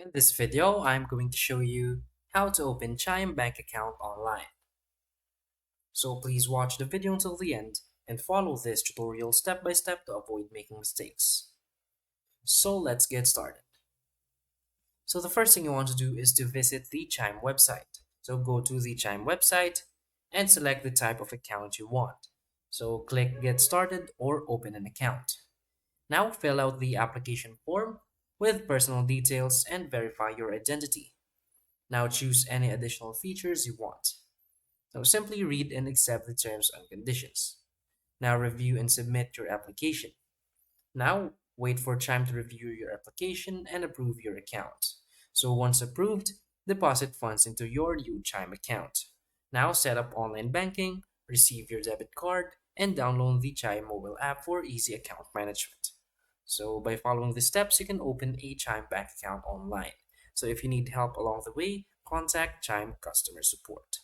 In this video, I'm going to show you how to open Chime bank account online. So please watch the video until the end and follow this tutorial step by step to avoid making mistakes. So let's get started. So the first thing you want to do is to visit the Chime website. So go to the Chime website and select the type of account you want. So click Get Started or Open an Account. Now fill out the application form with personal details and verify your identity. Now choose any additional features you want. Now simply read and accept the terms and conditions. Now review and submit your application. Now wait for Chime to review your application and approve your account. So once approved, deposit funds into your new Chime account. Now set up online banking, receive your debit card, and download the Chime mobile app for easy account management. So by following the steps, you can open a Chime bank account online. So if you need help along the way, contact Chime customer support.